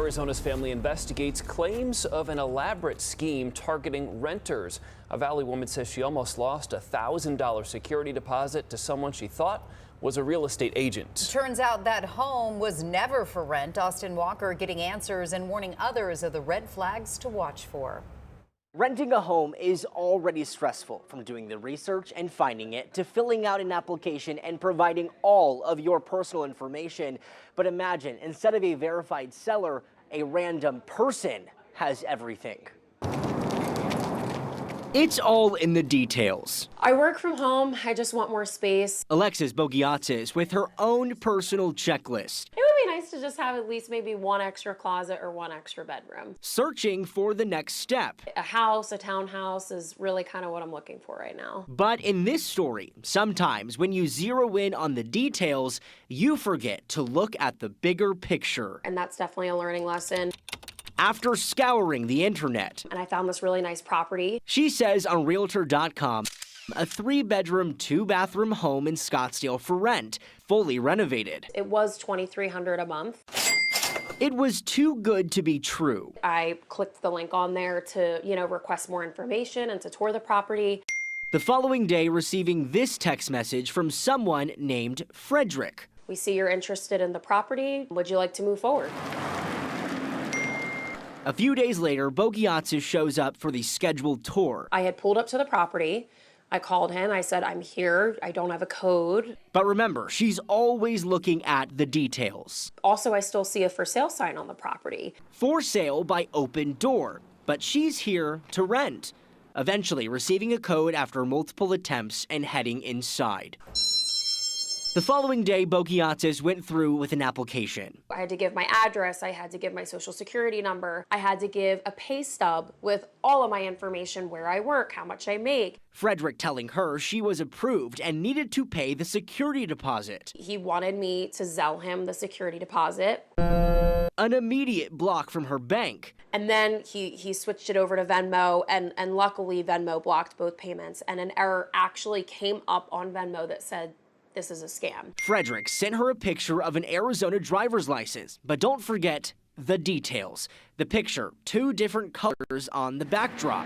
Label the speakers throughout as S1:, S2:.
S1: Arizona's family investigates claims of an elaborate scheme targeting renters. A Valley woman says she almost lost a $1,000 security deposit to someone she thought was a real estate agent.
S2: Turns out that home was never for rent. Austin Walker getting answers and warning others of the red flags to watch for.
S3: Renting a home is already stressful, from doing the research and finding it to filling out an application and providing all of your personal information. But imagine, instead of a verified seller, a random person has everything. It's all in the details.
S4: I work from home. I just want more space.
S3: Alexis Bogiatzis with her own personal checklist.
S4: It would be nice to just have at least maybe one extra closet or one extra bedroom.
S3: Searching for the next step.
S4: A house, a townhouse is really kind of what I'm looking for right now.
S3: But in this story, sometimes when you zero in on the details, you forget to look at the bigger picture.
S4: And that's definitely a learning lesson.
S3: After scouring the internet,
S4: And I found this really nice property.
S3: she says on Realtor.com, a 3-bedroom, 2-bathroom home in Scottsdale for rent, fully renovated.
S4: It was $2,300 a month.
S3: It was too good to be true.
S4: I clicked the link on there to, request more information and to tour the property.
S3: The following day, receiving this text message from someone named Frederick.
S4: We see you're interested in the property. Would you like to move forward?
S3: A few days later, Bogiatzis shows up for the scheduled tour.
S4: I had pulled up to the property. I called him. I said, I'm here. I don't have a code.
S3: But remember, she's always looking at the details.
S4: Also, I still see a for sale sign on the property.
S3: For sale by Opendoor, but she's here to rent. Eventually receiving a code after multiple attempts and heading inside. The following day, Bogiatzis went through with an application.
S4: I had to give my address. I had to give my social security number. I had to give a pay stub with all of my information, where I work, how much I make.
S3: Frederick telling her she was approved and needed to pay the security deposit.
S4: He wanted me to Zelle him the security deposit.
S3: An immediate block from her bank.
S4: And then he switched it over to Venmo, and luckily Venmo blocked both payments. And an error actually came up on Venmo that said, this is a scam.
S3: Frederick sent her a picture of an Arizona driver's license, but don't forget the details. The picture, 2 different colors on the backdrop.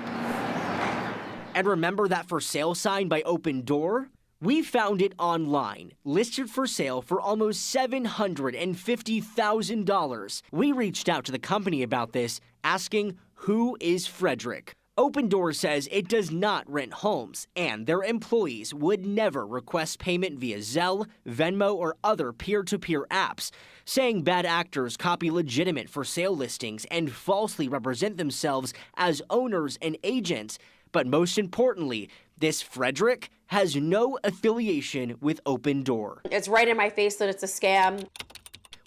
S3: And remember that for sale sign by Opendoor? We found it online, listed for sale for almost $750,000. We reached out to the company about this, asking, who is Frederick? Opendoor says it does not rent homes, and their employees would never request payment via Zelle, Venmo, or other peer-to-peer apps, saying bad actors copy legitimate for sale listings and falsely represent themselves as owners and agents. But most importantly, this Frederick has no affiliation with Opendoor.
S4: It's right in my face that it's a scam.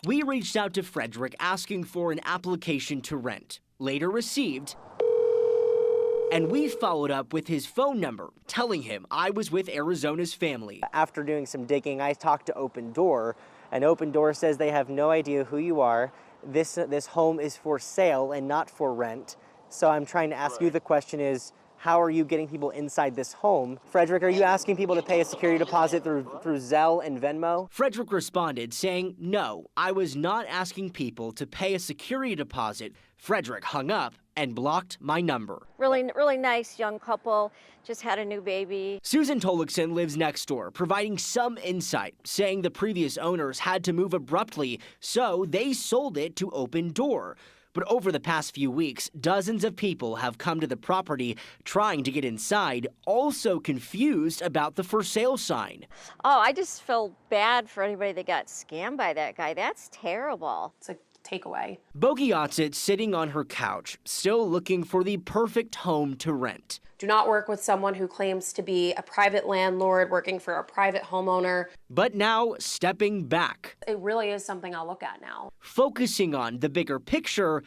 S3: We reached out to Frederick asking for an application to rent, later received, and we followed up with his phone number, telling him I was with Arizona's family. After doing some digging, I talked to Opendoor, and Opendoor says they have no idea who you are. This home is for sale and not for rent. So I'm trying to ask you, the question is, how are you getting people inside this home? Frederick, are you asking people to pay a security deposit through Zelle and Venmo? Frederick responded saying, no, I was not asking people to pay a security deposit. Frederick hung up and blocked my number.
S5: Really nice young couple, just had a new baby.
S3: Susan Tollickson lives next door, providing some insight, saying the previous owners had to move abruptly, so they sold it to Opendoor. But over the past few weeks, dozens of people have come to the property trying to get inside, also confused about the for sale sign.
S5: Oh, I just feel bad for anybody that got scammed by that guy. That's terrible.
S4: It's a takeaway.
S3: Bogiatzis sitting on her couch, still looking for the perfect home to rent.
S4: Do not work with someone who claims to be a private landlord working for a private homeowner.
S3: But now stepping back.
S4: It really is something I'll look at now.
S3: Focusing on the bigger picture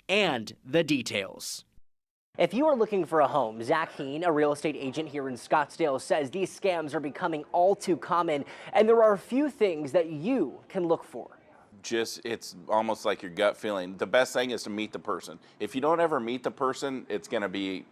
S3: and the details. If you are looking for a home, Zach Heen, a real estate agent here in Scottsdale, says these scams are becoming all too common, and there are a few things that you can look for.
S6: It's almost like your gut feeling. The best thing is to meet the person. If you don't ever meet the person, it's going to be,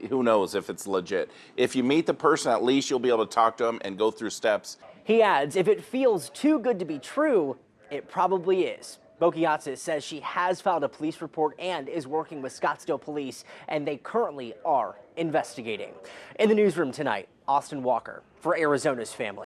S6: who knows if it's legit. If you meet the person, at least you'll be able to talk to them and go through steps.
S3: He adds, if it feels too good to be true, it probably is. Bokiatsis says she has filed a police report and is working with Scottsdale police, and they currently are investigating. In the newsroom tonight, Austin Walker for Arizona's Family.